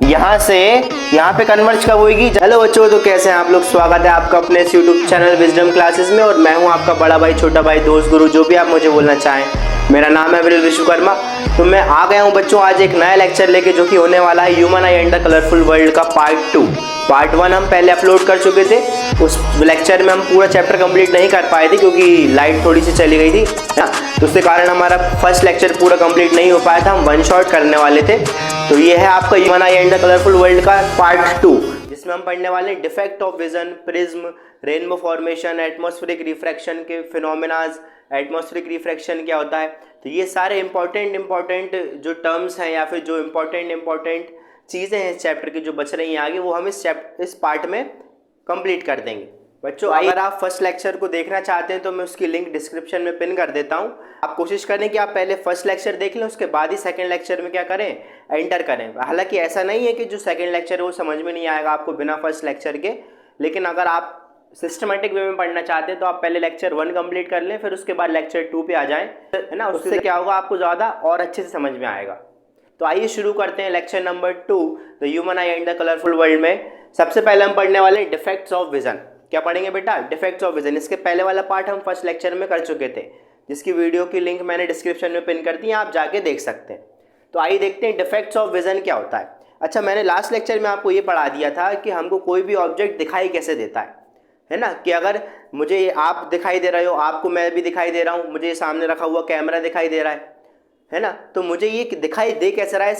यहाँ से यहाँ पे कन्वर्ज कब होगी। हेलो बच्चों, तो कैसे हैं आप लोग। स्वागत है आपका अपने इस यूट्यूब चैनल विजडम क्लासेस में। और मैं हूँ आपका बड़ा भाई, छोटा भाई, दोस्त, गुरु, जो भी आप मुझे बोलना चाहें। मेरा नाम है विनील विश्वकर्मा। तो मैं आ गया हूँ बच्चों आज एक नया लेक्चर लेके, जो कि होने वाला है human I and the colourful world का पार्ट 2। पार्ट 1 हम पहले अपलोड कर चुके थे। उस लेक्चर में हम पूरा चैप्टर कंप्लीट नहीं कर पाए थे क्योंकि लाइट थोड़ी सी चली गई थी ना, तो उसके कारण हमारा फर्स्ट लेक्चर पूरा कंप्लीट नहीं हो पाया था। हम वन शॉट करने वाले थे। तो ये है आपका human I and the colourful world का पार्ट 2, जिसमें हम पढ़ने वाले हैं defect of vision, prism, rainbow formation, atmospheric refraction के फिनोमेनाज, एटमॉस्फेरिक रिफ्रैक्शन क्या होता है। तो ये सारे इंपॉर्टेंट जो टर्म्स हैं या फिर जो इंपॉर्टेंट चीज़ें हैं इस चैप्टर की जो बच रही हैं आगे, वो हम इस पार्ट में कंप्लीट कर देंगे। बच्चों अगर आप फर्स्ट लेक्चर को देखना चाहते हैं तो मैं उसकी लिंक डिस्क्रिप्शन में पिन कर देता हूं। आप कोशिश करें कि आप पहले फर्स्ट लेक्चर देख लें, उसके बाद ही सेकंड लेक्चर में क्या करें, एंटर करें। हालांकि ऐसा नहीं है कि जो सेकंड लेक्चर है वो समझ में नहीं आएगा आपको बिना फर्स्ट लेक्चर के, लेकिन अगर आप सिस्टमेटिक वे में पढ़ना चाहते हैं तो आप पहले लेक्चर 1 कंप्लीट कर लें, फिर उसके बाद लेक्चर 2 पे आ जाएं, है ना। उससे क्या होगा, आपको ज़्यादा और अच्छे से समझ में आएगा। तो आइए शुरू करते हैं lecture number 2 the human I and the colourful world में। सबसे पहले हम पढ़ने वाले हैं डिफेक्ट्स ऑफ विजन। क्या पढ़ेंगे बेटा, डिफेक्ट्स ऑफ विजन। इसके पहले वाला पार्ट हम फर्स्ट लेक्चर में कर चुके थे, जिसकी वीडियो की लिंक मैंने डिस्क्रिप्शन में पिन कर दी है, आप जाके देख सकते हैं। तो आइए देखते हैं डिफेक्ट्स ऑफ विजन क्या होता है। अच्छा, मैंने लास्ट लेक्चर में आपको ये पढ़ा दिया था कि हमको कोई भी ऑब्जेक्ट दिखाई कैसे देता है ना। कि अगर मुझे आप दिखाई दे रहे हो, आपको मैं भी दिखाई दे रहा हूँ, मुझे सामने रखा हुआ कैमरा दिखाई दे रहा है ना, तो मुझे ये दिखाई दे कैसे रहा है,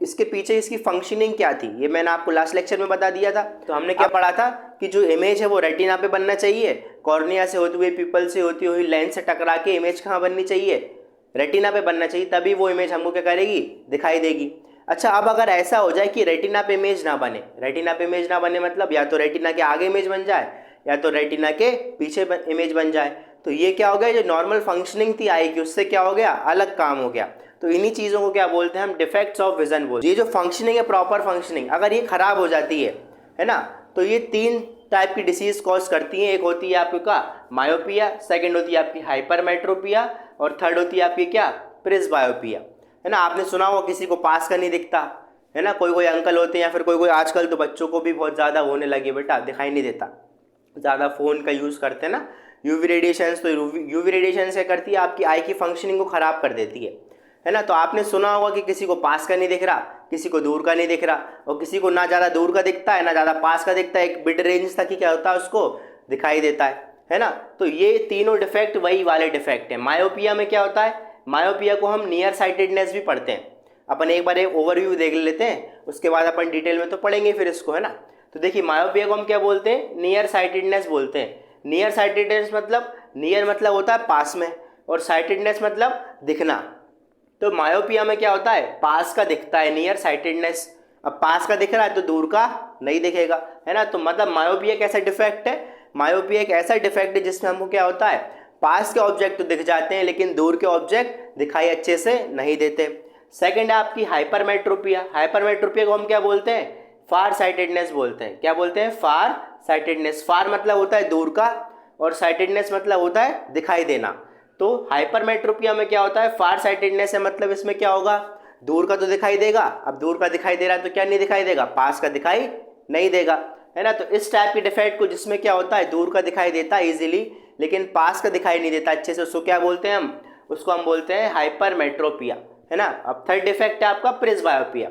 इसके पीछे इसकी फंक्शनिंग क्या थी, ये मैंने आपको लास्ट लेक्चर में बता दिया था। तो हमने क्या पढ़ा था कि जो इमेज है वो रेटिना पे बनना चाहिए, कॉर्निया से होती हुई, पीपल से होती हुई, लेंस से टकरा के इमेज कहाँ बननी चाहिए, रेटिना पे बनना चाहिए, तभी वो इमेज हमको क्या करेगी, दिखाई देगी। अच्छा, अब अगर ऐसा हो जाए कि रेटिना पे इमेज ना बने, रेटिना पे इमेज ना बने मतलब या तो रेटिना के आगे इमेज बन जाए या तो रेटिना के पीछे इमेज बन जाए, तो ये क्या हो गया, जो नॉर्मल फंक्शनिंग थी आई की, उससे क्या हो गया, अलग काम हो गया। तो इन्हीं चीज़ों को क्या बोलते हैं हम, डिफेक्ट्स ऑफ विजन बोलते हैं। ये जो फंक्शनिंग है, प्रॉपर फंक्शनिंग, अगर ये खराब हो जाती है ना, तो ये 3 टाइप की डिसीज कॉज करती हैं। एक होती है आपका मायोपिया, सेकंड होती है आपकी हाइपरमेट्रोपिया, और थर्ड होती है आपकी क्या, प्रिस्बायोपिया, है ना। आपने सुना होगा किसी को पास का नहीं दिखता, है ना। कोई अंकल होते हैं या फिर कोई आजकल तो बच्चों को भी बहुत ज़्यादा होने लगे बेटा, दिखाई नहीं देता, ज़्यादा फ़ोन का यूज़ करते हैं ना, यूवी रेडिएशन। तो यूवी रेडिएशन से करती है आपकी आई की फंक्शनिंग को ख़राब कर देती है ना। तो आपने सुना होगा कि किसी को पास का नहीं दिख रहा, किसी को दूर का नहीं दिख रहा, और किसी को ना ज़्यादा दूर का दिखता है ना ज़्यादा पास का दिखता है, एक मिड रेंज तक ही क्या होता है उसको दिखाई देता है ना। तो ये तीनों डिफेक्ट वही वाले डिफेक्ट हैं। मायोपिया में क्या होता है, मायोपिया को हम नियर साइटेडनेस भी पढ़ते हैं। अपन एक बार एक ओवरव्यू देख लेते हैं, उसके बाद अपन डिटेल में तो पढ़ेंगे फिर इसको, है ना। तो देखिए, मायोपिया को हम क्या बोलते हैं, नियर साइटेडनेस बोलते हैं। नियर साइटेडनेस मतलब, नियर मतलब होता है पास में, और साइटेडनेस मतलब दिखना। तो मायोपिया में क्या होता है, पास का दिखता है, नियर साइटेडनेस। अब पास का दिख रहा है तो दूर का नहीं दिखेगा, है ना। तो मतलब मायोपिया एक ऐसा डिफेक्ट है, मायोपिया एक ऐसा डिफेक्ट है जिसमें हमको क्या होता है, पास के ऑब्जेक्ट तो दिख जाते हैं लेकिन दूर के ऑब्जेक्ट दिखाई अच्छे से नहीं देते। सेकंड है आपकी हाइपरमेट्रोपिया। हाइपरमेट्रोपिया को हम क्या बोलते हैं, फार साइटेडनेस बोलते हैं। क्या बोलते हैं, फार साइटेडनेस। फार मतलब होता है दूर का, और साइटेडनेस मतलब होता है दिखाई देना। तो हाइपरमेट्रोपिया में क्या होता है, फार साइटेडनेस है, मतलब इसमें क्या होगा, दूर का तो दिखाई देगा। अब दूर का दिखाई दे रहा है तो क्या नहीं दिखाई देगा, पास का दिखाई नहीं देगा, है ना। तो इस टाइप के डिफेक्ट को, जिसमें क्या होता है, दूर का दिखाई देता है इजीली लेकिन पास का दिखाई नहीं देता अच्छे से, उसको क्या बोलते हैं हम, उसको हम बोलते हैं हाइपरमेट्रोपिया, है ना। अब थर्ड डिफेक्ट है आपका प्रिस्बायोपिया।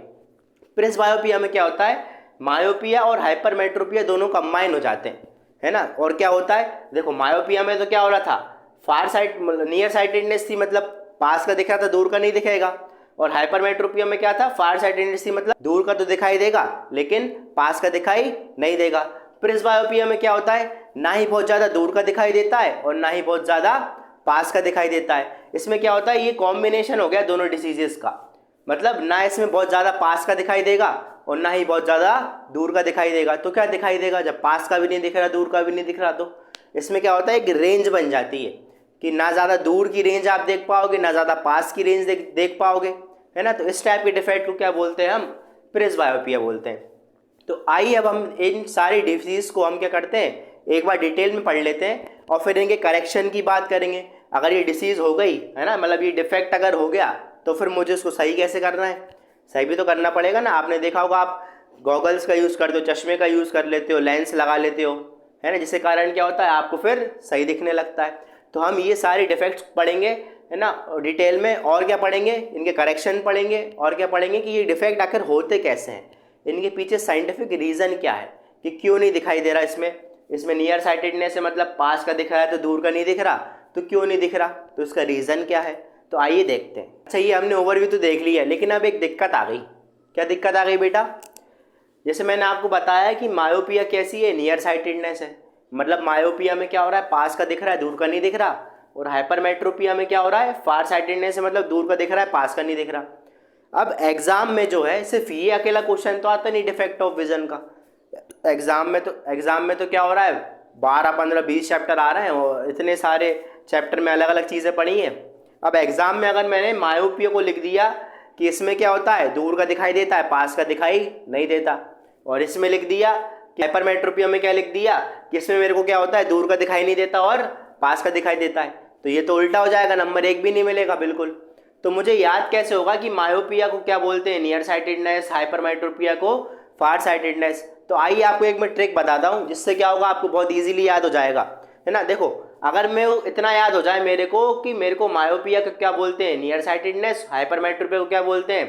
प्रिस्बायोपिया में क्या होता है, मायोपिया और हाइपरमेट्रोपिया दोनों कंबाइन हो जाते हैं, है ना। और क्या होता है, देखो मायोपिया में तो क्या हो रहा था, फार साइड नियर साइटेडनेस थी, मतलब पास का दिख रहा था, दूर का नहीं दिखेगा। और हाइपरमेट्रोपिया में क्या था, फार साइटेडनेस थी, मतलब दूर का तो दिखाई देगा लेकिन पास का दिखाई नहीं देगा। प्रिस्बायोपिया में क्या होता है, ना ही बहुत ज़्यादा दूर का दिखाई देता है और ना ही बहुत ज़्यादा पास का दिखाई देता है। इसमें क्या होता है, ये कॉम्बिनेशन हो गया दोनों डिसीजेस का, मतलब ना इसमें बहुत ज़्यादा पास का दिखाई देगा और ना ही बहुत ज़्यादा दूर का दिखाई देगा। तो क्या दिखाई देगा, जब पास का भी नहीं दिख रहा, दूर का भी नहीं दिख रहा, तो इसमें क्या होता है, एक रेंज बन जाती है कि ना ज़्यादा दूर की रेंज आप देख पाओगे, ना ज़्यादा पास की रेंज देख पाओगे, है ना। तो इस टाइप के डिफेक्ट को क्या बोलते हैं हम, प्रिस्बायोपिया बोलते हैं। तो आइए अब हम इन सारी डिसीज को हम क्या करते हैं, एक बार डिटेल में पढ़ लेते हैं और फिर इनके करेक्शन की बात करेंगे। अगर ये डिसीज़ हो गई, है ना, मतलब ये डिफेक्ट अगर हो गया, तो फिर मुझे उसको सही कैसे करना है, सही भी तो करना पड़ेगा ना। आपने देखा होगा, आप गॉगल्स का यूज़ करते हो, चश्मे का यूज़ कर लेते हो, लेंस लगा लेते हो, है ना, जिसके कारण क्या होता है आपको फिर सही दिखने लगता है। तो हम ये सारी डिफेक्ट्स पढ़ेंगे, है ना, डिटेल में। और क्या पढ़ेंगे, इनके करेक्शन पढ़ेंगे, और क्या पढ़ेंगे कि ये डिफेक्ट आखिर होते कैसे हैं, इनके पीछे साइंटिफिक रीज़न क्या है कि क्यों नहीं दिखाई दे रहा। इसमें नियर साइटेडनेस है, मतलब पास का दिख रहा है तो दूर का नहीं दिख रहा, तो क्यों नहीं दिख रहा, तो इसका रीज़न क्या है। तो आइए देखते हैं। अच्छा, ये हमने ओवरव्यू तो देख लिया है, लेकिन अब एक दिक्कत आ गई। क्या दिक्कत आ गई बेटा? जैसे मैंने आपको बताया कि मायोपिया कैसी है, नियर साइटेडनेस है। मतलब मायोपिया में क्या हो रहा है, पास का दिख रहा है, दूर का नहीं दिख रहा। और हाइपरमेट्रोपिया में क्या हो रहा है, फार साइटेडनेस है, मतलब दूर का दिख रहा है, पास का नहीं दिख रहा। अब एग्जाम में जो है सिर्फ ये अकेला क्वेश्चन तो आता नहीं डिफेक्ट ऑफ विजन का। एग्जाम में तो क्या हो रहा है, 12, 15, 20 चैप्टर आ रहे हैं और इतने सारे चैप्टर में अलग अलग चीज़ें पढ़ी हैं। अब एग्जाम में अगर मैंने मायोपिया को लिख दिया कि इसमें क्या होता है, दूर का दिखाई देता है, पास का दिखाई नहीं देता, और इसमें लिख दिया कि हाइपरमेट्रोपिया में क्या लिख दिया कि इसमें मेरे को क्या होता है, दूर का दिखाई नहीं देता और पास का दिखाई देता है, तो ये तो उल्टा हो जाएगा, नंबर 1 भी नहीं मिलेगा बिल्कुल। तो मुझे याद कैसे होगा कि मायोपिया को क्या बोलते हैं, नियर साइटेडनेस, हाइपरमेट्रोपिया को फार साइटेडनेस। तो आइए आपको एक मैं ट्रिक बताता हूँ, जिससे क्या होगा आपको बहुत इजीली याद हो जाएगा, है ना। देखो, अगर मैं इतना याद हो जाए मेरे को कि मेरे को मायोपिया को क्या बोलते हैं, नियर साइटेडनेस, हाइपरमेट्रोपिया को क्या बोलते हैं,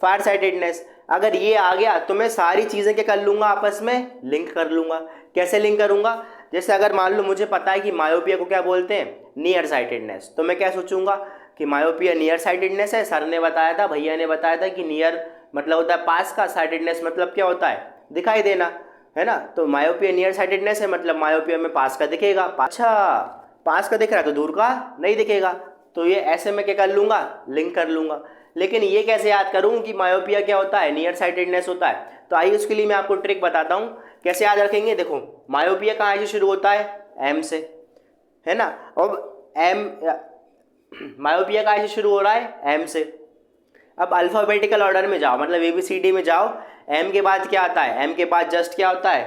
फार साइटेडनेस, अगर ये आ गया तो मैं सारी चीज़ें क्या कर लूँगा, आपस में लिंक कर लूँगा। कैसे लिंक करूँगा? जैसे अगर मान लो मुझे पता है कि मायोपिया को क्या बोलते हैं, नियर साइटेडनेस, तो मैं क्या सोचूंगा कि मायोपिया नियर साइटेडनेस है। सर ने बताया था, भैया ने बताया था कि नियर मतलब होता है पास का, साइटेडनेस मतलब क्या होता है, दिखाई देना, है ना। तो मायोपिया नियर साइटेडनेस है, मतलब मायोपिया में पास का दिखेगा। अच्छा, पास का दिख रहा है तो दूर का नहीं दिखेगा, तो ये ऐसे में क्या कर लूँगा, लिंक कर लूँगा। लेकिन ये कैसे याद करूँ कि मायोपिया क्या होता है, नियर साइटेडनेस होता है। तो आइए उसके लिए मैं आपको ट्रिक बताता हूँ कैसे याद रखेंगे। देखो, मायोपिया कहाँ से शुरू होता है, एम से, है ना। अब एम, मायोपिया कहाँ से शुरू हो रहा है, एम से। अब अल्फ़ाबेटिकल ऑर्डर में जाओ, मतलब ABCD में जाओ, एम के बाद क्या आता है, एम के बाद जस्ट क्या होता है,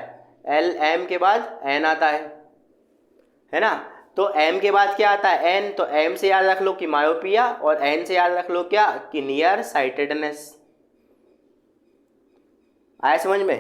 एल, एम के बाद एन आता है ना। तो एम के बाद क्या आता है, एन, तो एम से याद रख लो कि मायोपिया, और एन से याद रख लो क्या, कि नियर साइटेडनेस। आया समझ में?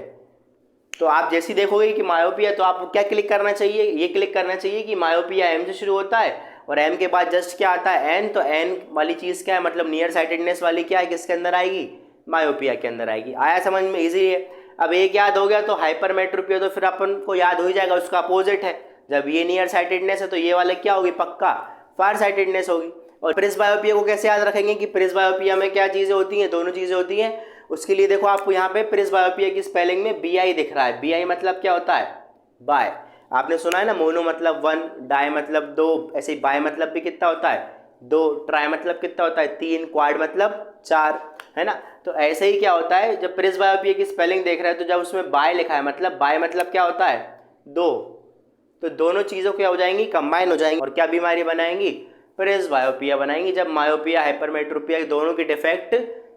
तो आप जैसे ही देखोगे कि मायोपिया, तो आपको क्या क्लिक करना चाहिए, ये क्लिक करना चाहिए कि मायोपिया एम से शुरू होता है और एम के बाद जस्ट क्या आता है, एन, तो एन वाली चीज़ क्या है, मतलब नियर साइटेडनेस वाली क्या है, किसके अंदर आएगी, मायोपिया के अंदर आएगी। आया समझ में? इजी है। अब एक याद हो गया तो हाइपरमेट्रोपिया तो फिर अपन को याद हो ही जाएगा, उसका अपोजिट है। जब ये नियर साइटेडनेस है तो ये वाला क्या होगी, पक्का फार साइटेडनेस होगी। और प्रेसबायोपिया को कैसे याद रखेंगे कि प्रेसबायोपिया में क्या चीज़ें होती हैं, दोनों चीज़ें होती हैं। उसके लिए देखो, आपको यहाँ पे प्रेसबायोपिया की स्पेलिंग में BI दिख रहा है। BI मतलब क्या होता है, बाय। आपने सुना है ना, मोनो मतलब 1, डाई मतलब 2, ऐसे ही बाय मतलब भी कितना होता है, 2, ट्राई मतलब कितना होता है, 3, क्वाड मतलब 4, है ना। तो ऐसे ही क्या होता है, जब प्रेसबायोपिया की स्पेलिंग देख रहे हैं तो जब उसमें बाय लिखा है, मतलब बाय मतलब क्या होता है, 2, तो दोनों चीज़ों क्या हो जाएंगी, कंबाइन हो जाएंगी, और क्या बीमारी बनाएंगी, प्रेसबायोपिया बनाएंगी। जब मायोपिया हाइपरमेट्रोपिया दोनों के डिफेक्ट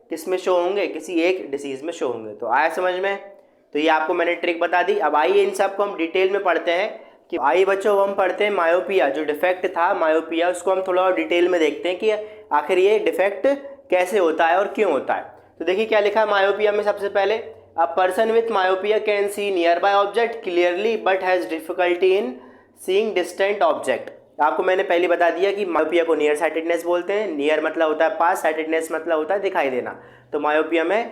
किस में शो होंगे, किसी एक डिसीज में शो होंगे। तो आया समझ में? तो ये आपको मैंने ट्रिक बता दी। अब आइए इन सब को हम डिटेल में पढ़ते हैं कि आइए बच्चों, हम पढ़ते हैं मायोपिया, जो डिफेक्ट था मायोपिया, उसको हम थोड़ा और डिटेल में देखते हैं कि आखिर ये डिफेक्ट कैसे होता है और क्यों होता है। तो देखिए क्या लिखा है मायोपिया में। सबसे पहले, a person with myopia can see near by object clearly but has difficulty in seeing distant object. आपको मैंने पहले बता दिया कि मायोपिया को नियर साइटेडनेस बोलते हैं। नियर मतलब होता है पास, साइटेडनेस मतलब होता है दिखाई देना। तो मायोपिया में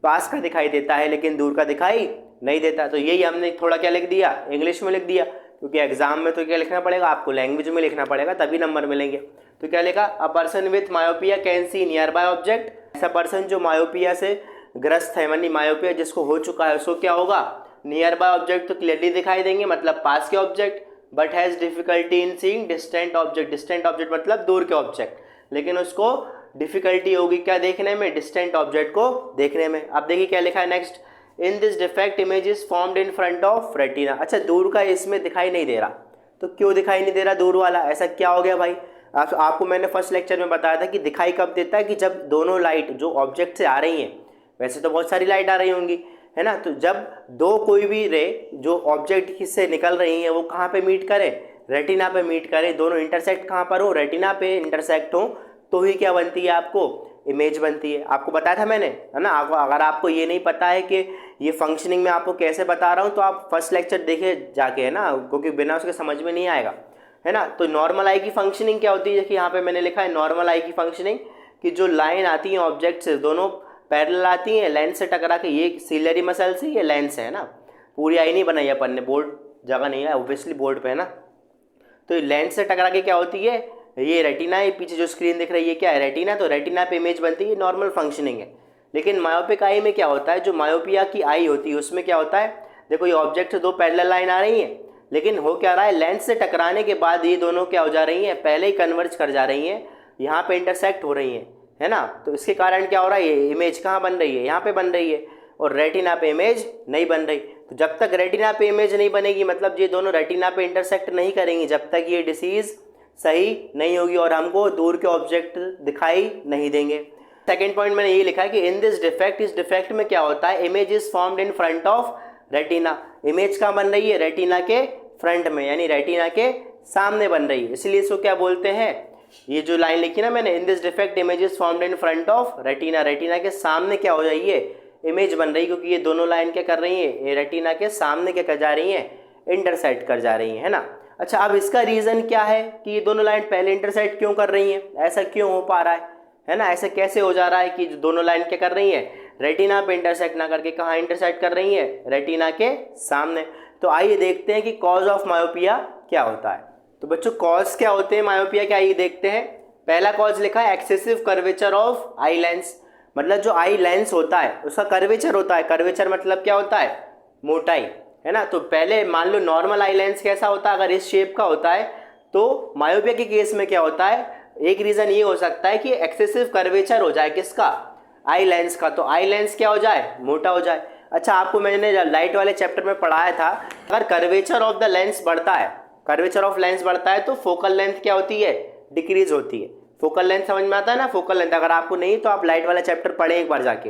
पास का दिखाई देता है लेकिन दूर का दिखाई नहीं देता। तो यही हमने थोड़ा क्या लिख दिया, इंग्लिश में लिख दिया, क्योंकि एग्जाम में तो क्या लिखना पड़ेगा आपको, लैंग्वेज में लिखना पड़ेगा, तभी नंबर मिलेंगे। तो क्या लिखा, a person with myopia can see near by object. ऐसा पर्सन जो मायोपिया से ग्रस्त है, यानी मायोपिया जिसको हो चुका है, उसको क्या होगा, नियर बाय ऑब्जेक्ट तो क्लियरली दिखाई देंगे, मतलब पास के object, but has difficulty in seeing distant object. Distant object मतलब दूर के ऑब्जेक्ट, लेकिन उसको डिफिकल्टी होगी क्या देखने में, डिस्टेंट ऑब्जेक्ट को देखने में। अब देखिए क्या लिखा है next, in this defect image is formed in front of retina. अच्छा, दूर का इसमें दिखाई नहीं दे रहा, तो क्यों दिखाई नहीं दे रहा दूर वाला, ऐसा क्या हो गया भाई। आपको मैंने फर्स्ट लेक्चर में बताया था कि दिखाई कब देता है, कि जब दोनों लाइट जो ऑब्जेक्ट से आ रही हैं, वैसे तो बहुत सारी लाइट आ रही होंगी, है ना, तो जब दो कोई भी रे जो ऑब्जेक्ट से निकल रही हैं वो कहाँ पे मीट करें, रेटिना पे मीट करें, दोनों इंटरसेक्ट कहाँ पर हो, रेटिना पे इंटरसेक्ट हो, तो ही क्या बनती है, आपको इमेज बनती है। आपको बताया था मैंने, है ना। अगर आपको ये नहीं पता है कि ये फंक्शनिंग में आपको कैसे बता रहा हूँ, तो आप फर्स्ट लेक्चर देखे जाके, है ना, क्योंकि बिना उसके समझ में नहीं आएगा, है ना। तो नॉर्मल आई की फंक्शनिंग क्या होती है, जैसे यहाँ पे मैंने लिखा है नॉर्मल आई की फंक्शनिंग, कि जो लाइन आती है ऑब्जेक्ट से दोनों पैरेलल आती हैं, लेंस से टकरा के, ये सिलरी मसल से, ये लेंस है ना। पूरी आई नहीं बनाई अपन ने, बोर्ड जगह नहीं है ऑब्वियसली बोर्ड पे, है ना। तो लेंस से टकरा के क्या होती है, ये रेटिना है, पीछे जो स्क्रीन दिख रही है क्या है, रेटिना। तो रेटिना पे इमेज बनती है, नॉर्मल फंक्शनिंग है। लेकिन मायोपिक आई में क्या होता है, जो मायोपिया की आई होती है उसमें क्या होता है, देखो ये ऑब्जेक्ट से दो पैरेलल लाइन आ रही है, लेकिन हो क्या रहा है, लेंस से टकराने के बाद ये दोनों क्या हो जा रही हैं, पहले ही कन्वर्ज कर जा रही हैं, यहाँ पे इंटरसेक्ट हो रही हैं, है ना। तो इसके कारण क्या हो रहा है, ये इमेज कहाँ बन रही है, यहाँ पे बन रही है, और रेटिना पे इमेज नहीं बन रही। तो जब तक रेटिना पे इमेज नहीं बनेगी, मतलब ये दोनों रेटिना पे इंटरसेक्ट नहीं करेंगी, जब तक ये डिसीज सही नहीं होगी और हमको दूर के ऑब्जेक्ट दिखाई नहीं देंगे। सेकेंड पॉइंट मैंने ये लिखा है कि इन दिस डिफेक्ट, इस डिफेक्ट में क्या होता है, image is formed in front of retina. Image कहाँ बन रही है, रेटिना के फ्रंट में, यानी रेटिना के सामने बन रही है। इसलिए इसको क्या बोलते हैं, ये जो लाइन लिखी ना मैंने, in this defect image is formed in front of retina, retina के सामने क्या हो जाइए, इमेज बन रही, क्योंकि ये दोनों लाइन क्या कर रही है, ये रेटिना के सामने क्या कर जा रही है, इंटरसेक्ट कर जा रही है ना। अच्छा, अब इसका रीजन क्या है कि ये दोनों लाइन पहले इंटरसेक्ट क्यों कर रही हैं, ऐसा क्यों हो पा रहा है ना। ऐसा कैसे हो जा रहा है कि दोनों लाइन क्या कर रही है, रेटिना पे इंटरसेक्ट ना करके कहाँ इंटरसेक्ट कर रही है, रेटिना के सामने। तो आइए देखते हैं कि कॉज ऑफ मायोपिया क्या होता है। तो बच्चों कॉज क्या होते हैं मायोपिया के, आइए देखते हैं। पहला कॉज लिखा है excessive curvature of eye lens, मतलब जो आई लेंस होता है उसका कर्वेचर होता है। कर्वेचर मतलब क्या होता है, मोटाई, है ना। तो पहले मान लो नॉर्मल आई लेंस कैसा होता है, अगर इस शेप का होता है, तो मायोपिया के केस में क्या होता है, एक रीजन ये हो सकता है कि एक्सेसिव कर्वेचर हो जाए, किसका, आई लेंस का। तो आई लेंस क्या हो जाए, मोटा हो जाए। अच्छा, आपको मैंने लाइट वाले चैप्टर में पढ़ाया था, अगर कर्वेचर ऑफ द लेंस बढ़ता है, कर्वेचर ऑफ लेंस बढ़ता है, तो फोकल लेंथ क्या होती है, डिक्रीज होती है। फोकल लेंथ समझ में आता है ना, फोकल लेंथ। अगर आपको नहीं तो आप लाइट वाला चैप्टर पढ़ें एक बार जाके।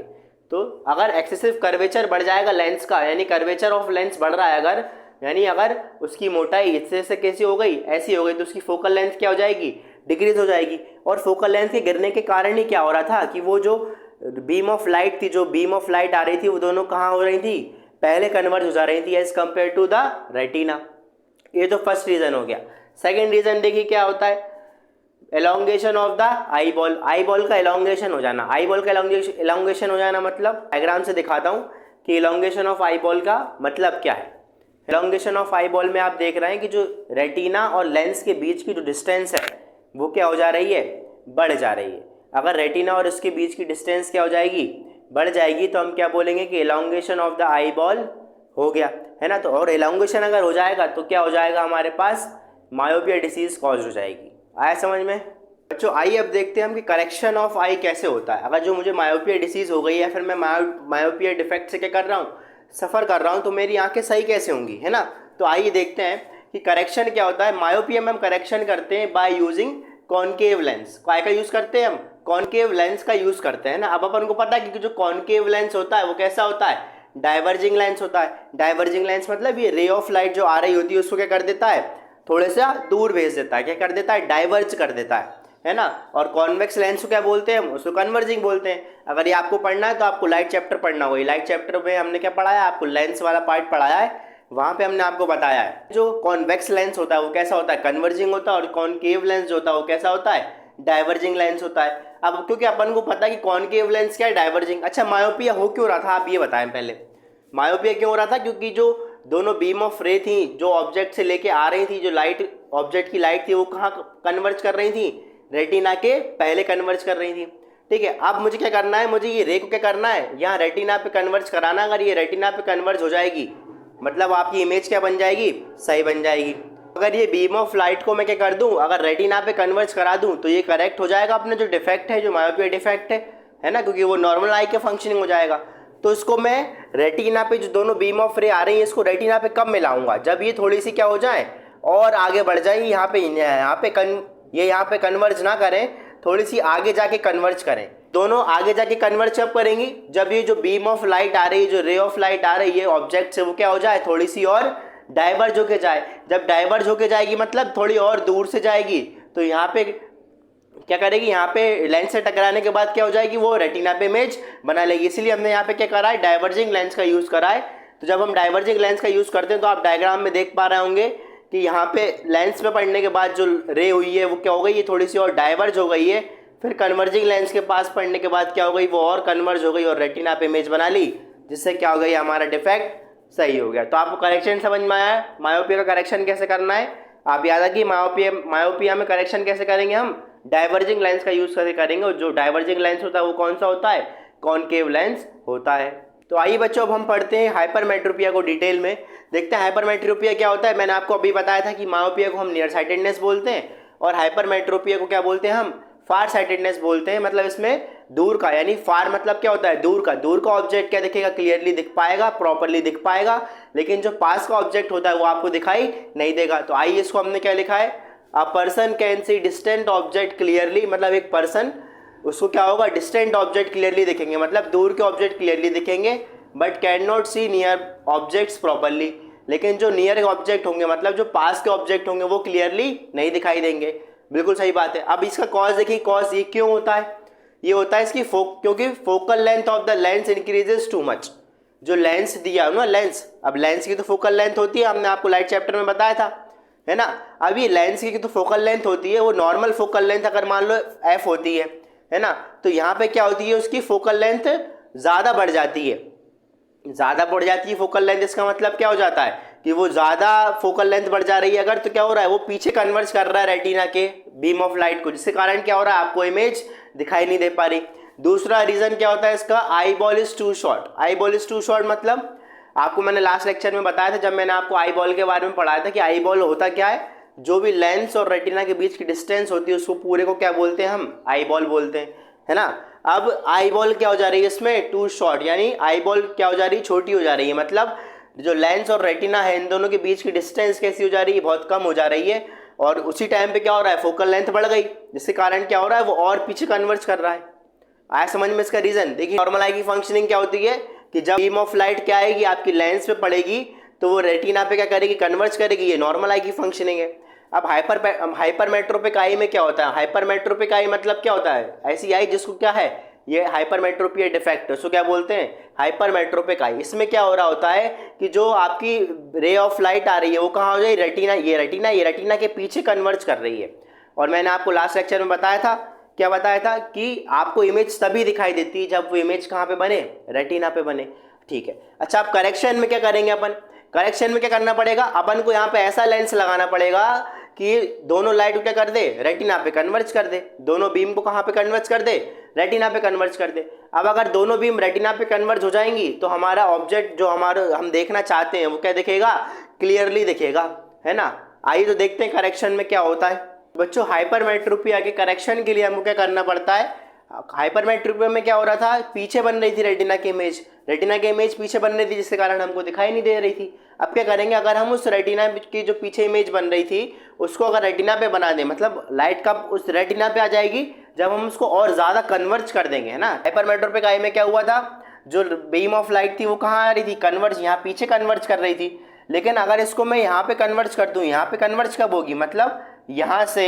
तो अगर एक्सेसिव कर्वेचर बढ़ जाएगा लेंस का, यानी कर्वेचर ऑफ लेंस बढ़ रहा है अगर, यानी अगर उसकी मोटाई इससे से कैसी हो गई, ऐसी हो गई, तो उसकी फोकल लेंथ क्या हो जाएगी, डिक्रीज हो जाएगी। और फोकल लेंथ के गिरने के कारण ही क्या हो रहा था कि वो जो बीम ऑफ लाइट थी, जो बीम ऑफ लाइट आ रही थी, वो दोनों कहाँ हो रही थी, पहले कन्वर्ज हो जा रही थी as compare to the retina. ये तो फर्स्ट रीजन हो गया। सेकेंड रीजन देखिए क्या होता है, elongation of the eye ball. Eye ball का एलोंगेशन हो जाना, आई बॉल का एलोंगेशन हो जाना मतलब, डायग्राम से दिखाता हूँ कि एलोंगेशन ऑफ आई बॉल का मतलब क्या है। एलोंगेशन ऑफ आई बॉल में आप देख रहे हैं कि जो रेटिना और लेंस के बीच की जो डिस्टेंस है वो क्या हो जा रही है, बढ़ जा रही है। अगर रेटिना और इसके बीच की डिस्टेंस क्या हो जाएगी, बढ़ जाएगी, तो हम क्या बोलेंगे कि elongation of the eye ball हो गया, है ना। तो और एलोंगेशन अगर हो जाएगा तो क्या हो जाएगा, हमारे पास मायोपिया डिसीज कॉज हो जाएगी। आया समझ में बच्चों। आइए अब देखते हैं हम कि करेक्शन ऑफ आई कैसे होता है। अगर जो मुझे मायोपिया डिसीज हो गई है, फिर मैं मायोपिया डिफेक्ट से क्या कर रहा हूँ, सफ़र कर रहा हूँ, तो मेरी आंखें सही कैसे होंगी, है ना। तो आइए देखते हैं कि करेक्शन क्या होता है। मायोपिया में हम करेक्शन करते हैं बाय यूजिंग कॉनकेव लेंस। काय का यूज़ करते हैं हम, कॉनकेव लेंस का यूज़ करते हैं ना। अब अपन को पता है कि जो कॉनकेव लेंस होता है वो कैसा होता है, डाइवर्जिंग लेंस होता है। डाइवर्जिंग लेंस मतलब ये रे ऑफ लाइट जो आ रही होती है उसको क्या कर देता है, थोड़े सा दूर भेज देता है, क्या कर देता है, डाइवर्ज कर देता है ना। और कॉन्वेक्स लेंस को क्या बोलते हैं हम, उसको कन्वर्जिंग बोलते हैं। अगर ये आपको पढ़ना है तो आपको लाइट चैप्टर पढ़ना होगा। लाइट चैप्टर में हमने क्या पढ़ाया, आपको लेंस वाला पार्ट पढ़ाया है, वहाँ पे हमने आपको बताया है जो कॉन्वेक्स लेंस होता है वो कैसा होता है, कन्वर्जिंग होता है, और कॉनकेव लेंस जो होता है वो कैसा होता है, डाइवर्जिंग लेंस होता है। अब क्योंकि अपन को पता है कि कॉनकेव लेंस क्या है, डाइवर्जिंग। अच्छा, मायोपिया हो क्यों रहा था, आप ये बताएं पहले। मायोपिया क्यों हो रहा था, क्योंकि जो दोनों बीम ऑफ रे थी जो ऑब्जेक्ट से लेके आ रही थी, जो लाइट ऑब्जेक्ट की लाइट थी वो कहाँ कन्वर्ज कर रही थी, रेटिना के पहले कन्वर्ज कर रही थी। ठीक है, अब मुझे क्या करना है, मुझे ये रे को क्या करना है, यहाँ रेटिना पे कन्वर्ज कराना। अगर ये रेटिना पे कन्वर्ज हो जाएगी मतलब आपकी इमेज क्या बन जाएगी, सही बन जाएगी। अगर ये बीम ऑफ लाइट को मैं क्या कर दूं, अगर रेटिना पे कन्वर्ज करा दूं तो ये करेक्ट हो जाएगा अपने जो डिफेक्ट है, जो मायोपिया डिफेक्ट है ना, क्योंकि वो नॉर्मल आई के फंक्शनिंग हो जाएगा। तो इसको मैं रेटिना पे जो दोनों बीम ऑफ रे आ रही है इसको रेटिना पे कब मिलाऊंगा, जब ये थोड़ी सी क्या हो जाए और आगे बढ़ जाए, यहाँ पे कन्वर्ज ना करें, थोड़ी सी आगे जाके कन्वर्ज करें। दोनों आगे जाके कन्वर्ज कब करेंगी, जब ये जो बीम ऑफ लाइट आ रही है, जो रे ऑफ लाइट आ रही है ऑब्जेक्ट से, वो क्या हो जाए, थोड़ी सी और डाइवर्ज होके जाए। जब डाइवर्ज होके जाएगी मतलब थोड़ी और दूर से जाएगी, तो यहाँ पे क्या करेगी, यहाँ पे लेंस से टकराने के बाद क्या हो जाएगी, वो रेटिना पे इमेज बना लेगी। इसलिए हमने यहाँ पे क्या करा है, डाइवर्जिंग लेंस का यूज़ करा है। तो जब हम डाइवर्जिंग लेंस का यूज़ करते हैं तो आप डायग्राम में देख पा रहे होंगे कि यहाँ पे लेंस पे पड़ने के बाद जो रे हुई है वो क्या हो गई, ये थोड़ी सी और डाइवर्ज हो गई है। फिर कन्वर्जिंग लेंस के पास पड़ने के बाद क्या हो गई, वो और कन्वर्ज हो गई और रेटिना पे इमेज बना ली, जिससे क्या हो गई, हमारा डिफेक्ट सही हो गया। तो आपको करेक्शन समझ में आया है, मायोपिया का करेक्शन कैसे करना है। आप याद रखिए, मायोपिया में करेक्शन कैसे करेंगे, हम डाइवर्जिंग लेंस का यूज करके करेंगे। और जो डाइवर्जिंग लेंस होता है वो कौन सा होता है, कॉनकेव लेंस होता है। तो आइए बच्चों, अब हम पढ़ते हैं हाइपरमेट्रोपिया को डिटेल में, देखते हैं हाइपरमेट्रोपिया क्या होता है। मैंने आपको अभी बताया था कि मायोपिया को हम नियर साइटेडनेस बोलते हैं और हाइपरमेट्रोपिया को क्या बोलते हैं, हम फार साइटेडनेस बोलते हैं। मतलब इसमें दूर का, यानी फार मतलब क्या होता है, दूर का ऑब्जेक्ट क्या दिखेगा, क्लियरली दिख पाएगा, प्रॉपरली दिख पाएगा, लेकिन जो पास का ऑब्जेक्ट होता है वो आपको दिखाई नहीं देगा। तो आइए इसको हमने क्या लिखा है, a person can see distant object clearly, मतलब एक पर्सन, उसको क्या होगा, डिस्टेंट ऑब्जेक्ट क्लियरली दिखेंगे, मतलब दूर के ऑब्जेक्ट क्लियरली दिखेंगे, but can not see near objects properly. लेकिन जो नियर ऑब्जेक्ट होंगे, मतलब जो पास के ऑब्जेक्ट होंगे, वो क्लियरली नहीं दिखाई देंगे। बिल्कुल सही बात है। अब इसका कॉज देखिए, कॉज ये क्यों होता है, ये होता है इसकी क्योंकि focal length of the lens increases too much. जो लेंस दिया ना, लेंस, अब लेंस की तो फोकल लेंथ होती है, हमने आपको लाइट चैप्टर में बताया था, है ना। अब ये लेंस की तो फोकल लेंथ होती है, वो नॉर्मल फोकल लेंथ अगर मान लो f होती है ना, तो यहाँ पे क्या होती है, उसकी फोकल लेंथ ज़्यादा बढ़ जाती है, ज़्यादा बढ़ जाती है फोकल लेंथ। इसका मतलब क्या हो जाता है कि वो ज़्यादा फोकल लेंथ बढ़ जा रही है अगर, तो क्या हो रहा है, वो पीछे कन्वर्ज कर रहा है रेटिना के बीम ऑफ लाइट को, जिसके कारण क्या हो रहा है, आपको इमेज दिखाई नहीं दे पा रही। दूसरा रीज़न क्या होता है इसका, eyeball is too short. Eyeball is too short मतलब आपको मैंने लास्ट लेक्चर में बताया था, जब मैंने आपको आई बॉल के बारे में पढ़ाया था, कि आई बॉल होता क्या है, जो भी लेंस और रेटिना के बीच की डिस्टेंस होती है उसको पूरे को क्या बोलते हैं, हम आई बॉल बोलते हैं, है ना। अब आई बॉल क्या हो जा रही है इसमें, टू शॉर्ट, यानी आई बॉल क्या हो जा रही है, छोटी हो जा रही है। मतलब जो लेंस और रेटिना है इन दोनों के बीच की डिस्टेंस कैसी हो जा रही है, बहुत कम हो जा रही है। और उसी टाइम पे क्या हो रहा है, फोकल लेंथ बढ़ गई, जिसके कारण क्या हो रहा है, वो और पीछे कन्वर्ज कर रहा है। आया समझ में इसका रीजन। देखिए नॉर्मल आई की फंक्शनिंग क्या होती है कि जब बीम ऑफ लाइट क्या आएगी, आपकी लेंस पे पड़ेगी, तो वो रेटिना पे क्या करेगी, कन्वर्ज करेगी। ये नॉर्मल आई की फंक्शनिंग है। अब हाइपरमेट्रोपिक आई में क्या होता है, हाइपरमेट्रोपिक आई मतलब क्या होता है, ऐसी आई जिसको क्या है, ये हाइपरमेट्रोपिया डिफेक्ट, उसको क्या बोलते हैं, हाइपरमेट्रोपिक आई। इसमें क्या हो रहा होता है कि जो आपकी रे ऑफ लाइट आ रही है वो कहाँ हो जाए, रेटिना, ये रेटिना के पीछे कन्वर्ज कर रही है। और मैंने आपको लास्ट लेक्चर में बताया था, क्या बताया था, कि आपको इमेज तभी दिखाई देती है जब वो इमेज कहाँ पे बने, रेटिना पे बने। ठीक है। अच्छा, अब करेक्शन में क्या करेंगे अपन, करेक्शन में क्या करना पड़ेगा, अपन को यहाँ पे ऐसा लेंस लगाना पड़ेगा कि दोनों लाइट को क्या कर दे, रेटिना पे कन्वर्ज कर दे, दोनों बीम को कहाँ पे कन्वर्ज कर दे, रेटिना पे कन्वर्ज कर दे। अब अगर दोनों बीम रेटिना पे कन्वर्ज हो जाएंगी तो हमारा ऑब्जेक्ट जो हम देखना चाहते हैं वो क्या दिखेगा, क्लियरली दिखेगा, है ना। आइए तो देखते हैं करेक्शन में क्या होता है। बच्चों हाइपरमेट्रोपिया के करेक्शन के लिए हमको क्या करना पड़ता है, हाइपरमेट्रोपिया में क्या हो रहा था, पीछे बन रही थी रेटिना की इमेज पीछे बन रही थी, जिसके कारण हमको दिखाई नहीं दे रही थी। अब क्या करेंगे, अगर हम उस रेटिना की जो पीछे इमेज बन रही थी उसको अगर रेटिना पे बना दें, मतलब लाइट कब उस रेटिना पे आ जाएगी, जब हम उसको और ज़्यादा कन्वर्ज कर देंगे, है ना। हाइपरमेट्रोपिक आई में क्या हुआ था, जो बीम ऑफ लाइट थी वो कहाँ आ रही थी, कन्वर्ज, यहाँ पीछे कन्वर्ज कर रही थी। लेकिन अगर इसको मैं यहाँ पे कन्वर्ज कर दूँ, यहाँ पे कन्वर्ज कब होगी, मतलब यहाँ से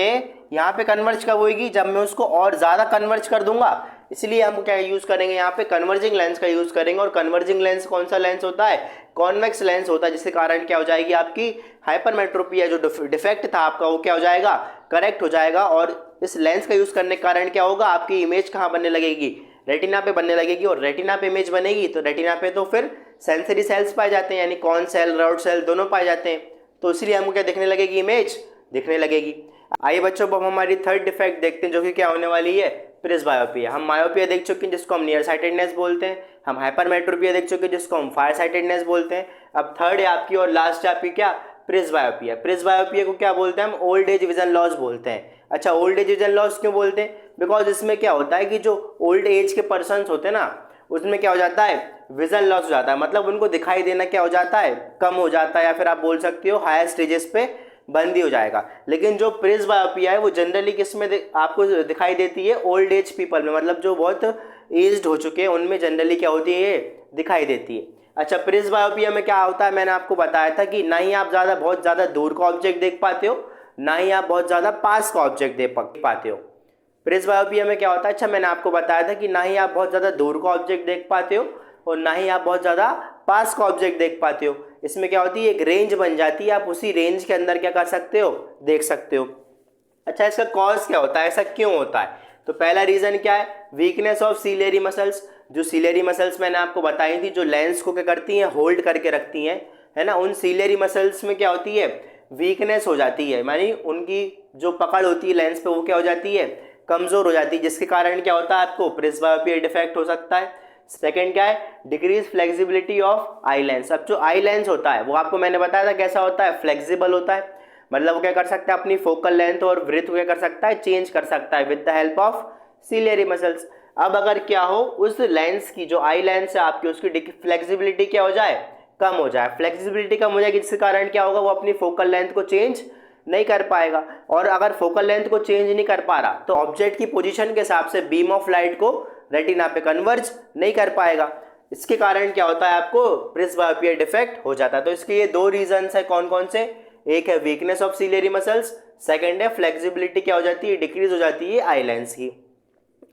यहाँ पे कन्वर्ज कब होगी, जब मैं उसको और ज़्यादा कन्वर्ज कर दूंगा। इसलिए हम क्या यूज़ करेंगे, यहाँ पे कन्वर्जिंग लेंस का यूज़ करेंगे। और कन्वर्जिंग लेंस कौन सा लेंस होता है, कॉन्वेक्स लेंस होता है, जिसके कारण क्या हो जाएगी, आपकी हाइपरमेट्रोपिया जो डिफेक्ट था आपका वो क्या हो जाएगा, करेक्ट हो जाएगा। और इस लेंस का यूज़ करने के कारण क्या होगा, आपकी इमेज कहाँ बनने लगेगी, रेटिना पे बनने लगेगी। और रेटिना पे इमेज बनेगी तो रेटिना पे तो फिर सेंसरी सेल्स पाए जाते हैं, यानी कॉन सेल, रॉड सेल दोनों पाए जाते हैं। तो इसलिए हमको क्या दिखने लगेगी, इमेज दिखने लगेगी। आइए बच्चों, अब हम हमारी थर्ड डिफेक्ट देखते हैं, जो कि क्या होने वाली है, प्रिस्बायोपिया। हम मायोपिया देख चुके हैं जिसको हम नियर साइटेडनेस बोलते हैं, हम हाइपरमेट्रोपिया देख चुके हैं जिसको हम फार साइटेडनेस बोलते हैं। अब थर्ड है आपकी और लास्ट है आपकी क्या, प्रिस्बायोपिया। प्रिस्बायोपिया को क्या बोलते हैं हम, ओल्ड एज विजन लॉस बोलते हैं। अच्छा, ओल्ड एज विजन लॉस क्यों बोलते हैं, बिकॉज इसमें क्या होता है कि जो ओल्ड एज के पर्सन होते हैं ना, उसमें क्या हो जाता है, विजन लॉस हो जाता है, मतलब उनको दिखाई देना क्या हो जाता है, कम हो जाता है, या फिर आप बोल सकते हो हायर स्टेजेस पे बंद ही हो जाएगा। लेकिन जो प्रिस्बायोपिया है वो जनरली किस में आपको दिखाई देती है, ओल्ड एज पीपल में, मतलब जो बहुत एज्ड हो चुके हैं उनमें जनरली क्या होती है, ये दिखाई देती है। अच्छा, प्रिस्बायोपिया में क्या होता है, मैंने आपको बताया था कि ना ही आप बहुत ज़्यादा दूर का ऑब्जेक्ट देख पाते हो, ना ही आप बहुत ज़्यादा पास का ऑब्जेक्ट देख पाते हो। प्रेसबायोपिया में क्या होता है, अच्छा मैंने आपको बताया था कि ना ही आप बहुत ज़्यादा दूर का ऑब्जेक्ट देख पाते हो और ना ही आप बहुत ज़्यादा पास का ऑब्जेक्ट देख पाते हो। इसमें क्या होती है, एक रेंज बन जाती है, आप उसी रेंज के अंदर क्या कर सकते हो, देख सकते हो। अच्छा, इसका कॉज क्या होता है, ऐसा क्यों होता है? तो पहला रीजन क्या है, वीकनेस ऑफ सीलियरी मसल्स। जो सीलियरी मसल्स मैंने आपको बताई थी, जो लेंस को क्या करती हैं, होल्ड करके रखती हैं, है ना, उन सीलियरी मसल्स में क्या होती है, वीकनेस हो जाती है, मानी उनकी जो पकड़ होती है लेंस पे वो क्या हो जाती है, कमजोर हो जाती है, जिसके कारण क्या होता है, आपको प्रेसबायोपिया डिफेक्ट हो सकता है। सेकंड क्या है, decrease flexibility of eye lens. अब जो आई लेंस होता है वो आपको मैंने बताया था कैसा होता है, फ्लेक्सिबल होता है, मतलब वो क्या कर सकता है, अपनी फोकल लेंथ और विड्थ क्या कर सकता है, चेंज कर सकता है with the help of ciliary muscles. अब अगर क्या हो, उस लेंस की जो आई लेंस है आपकी, उसकी फ्लेक्सिबिलिटी क्या हो जाए, कम हो जाए, फ्लेक्सिबिलिटी कम हो जाएगी, जिसके कारण क्या होगा, वो अपनी फोकल लेंथ को चेंज नहीं कर पाएगा। और अगर फोकल लेंथ को चेंज नहीं कर पा रहा तो ऑब्जेक्ट की पोजीशन के हिसाब से बीम ऑफ लाइट को रेटिना पे कन्वर्ज नहीं कर पाएगा। इसके कारण क्या होता है, आपको प्रेसबायोपिया डिफेक्ट हो जाता है। तो इसके ये दो रीजंस है, कौन कौन से, एक है weakness of ciliary muscles, second है फ्लेक्सिबिलिटी क्या हो जाती है, डिक्रीज हो जाती है आई लेंस की।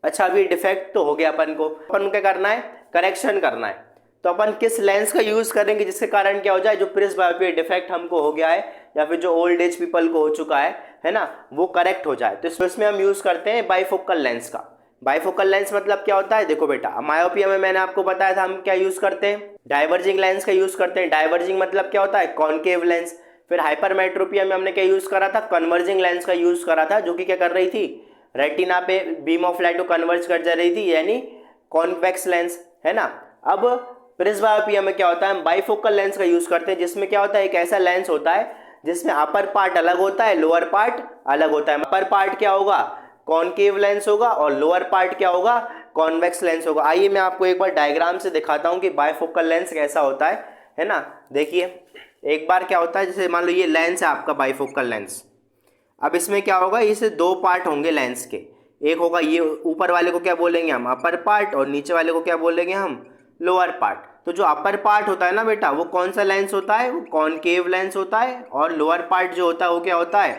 अच्छा, अभी डिफेक्ट तो हो गया, अपन को क्या करना है, करेक्शन करना है। तो अपन किस लेंस का यूज करेंगे जिसके कारण क्या हो जाए, जो प्रेसबायोपिया डिफेक्ट हमको हो गया है या फिर जो ओल्ड एज पीपल को हो चुका है ना, वो करेक्ट हो जाए। तो इसमें हम यूज करते हैं बाइफोकल लेंस का। बाइफोकल लेंस मतलब क्या होता है, देखो बेटा, मायोपिया में मैंने आपको बताया था हम क्या यूज करते हैं, डाइवर्जिंग लेंस का यूज करते हैं। डाइवर्जिंग मतलब क्या होता है, कॉनकेव लेंस। फिर हाइपरमेट्रोपिया में हमने क्या यूज करा था, कन्वर्जिंग लेंस का यूज करा था, जो कि क्या कर रही थी, रेटिना पे बीम ऑफ लाइट को कन्वर्ज कर जा रही थी, यानी कॉन्वेक्स लेंस, है ना। अब प्रेसबायोपिया में क्या होता है, हम बाइफोकल लेंस का यूज करते हैं, जिसमें क्या होता है, एक ऐसा लेंस होता है जिसमें अपर पार्ट अलग होता है, लोअर पार्ट अलग होता है। अपर पार्ट क्या होगा, कॉनकेव लेंस होगा, और लोअर पार्ट क्या होगा, कॉन्वेक्स लेंस होगा। आइए मैं आपको एक बार डायग्राम से दिखाता हूं कि बाइफोकल लेंस कैसा होता है ना। देखिए एक बार क्या होता है, जैसे मान लो ये लेंस है आपका बाइफोकल लेंस। अब इसमें क्या होगा, इसे दो पार्ट होंगे लेंस के, एक होगा ये ऊपर वाले को क्या बोलेंगे हम, अपर पार्ट, और नीचे वाले को क्या बोलेंगे हम, लोअर पार्ट। तो जो अपर पार्ट होता है ना बेटा, वो कौन सा लेंस होता है, वो कॉनकेव लेंस होता है, और लोअर पार्ट जो होता है वो क्या होता है,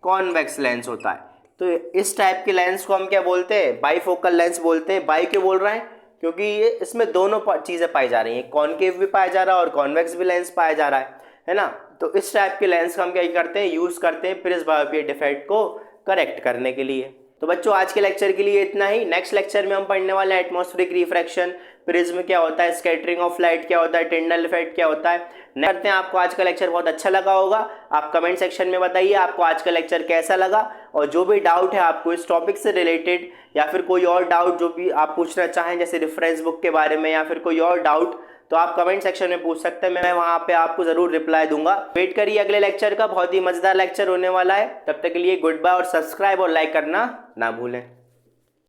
कॉन्वेक्स लेंस होता है। तो इस टाइप के लेंस को हम क्या बोलते हैं, बाइफोकल लेंस बोलते हैं। बाई क्यों बोल रहे हैं, क्योंकि ये इसमें दोनों चीज़ें पाई जा रही हैं, कॉनकेव भी पाया जा रहा है और कॉन्वेक्स भी लेंस पाया जा रहा है ना। तो इस टाइप के लेंस का हम क्या करते हैं, यूज़ करते हैं प्रेसबायोपिया डिफेक्ट को करेक्ट करने के लिए। तो बच्चों आज के लेक्चर के लिए इतना ही। नेक्स्ट लेक्चर में हम पढ़ने वाले हैं एटमॉस्फेरिक रिफ्रैक्शन, प्रिज्म क्या होता है, स्कैटरिंग ऑफ लाइट क्या होता है, टिंडल इफेक्ट क्या होता है। करते हैं, आपको आज का लेक्चर बहुत अच्छा लगा होगा। आप कमेंट सेक्शन में बताइए आपको आज का लेक्चर कैसा लगा, और जो भी डाउट है आपको इस टॉपिक से रिलेटेड या फिर कोई और डाउट जो भी आप पूछना चाहें, जैसे रेफरेंस बुक के बारे में या फिर कोई और डाउट, तो आप कमेंट सेक्शन में पूछ सकते हैं, मैं वहां पे आपको जरूर रिप्लाई दूंगा। वेट करिए अगले लेक्चर का, बहुत ही मजेदार लेक्चर होने वाला है। तब तक के लिए गुड बाय, और सब्सक्राइब और लाइक करना ना भूलें।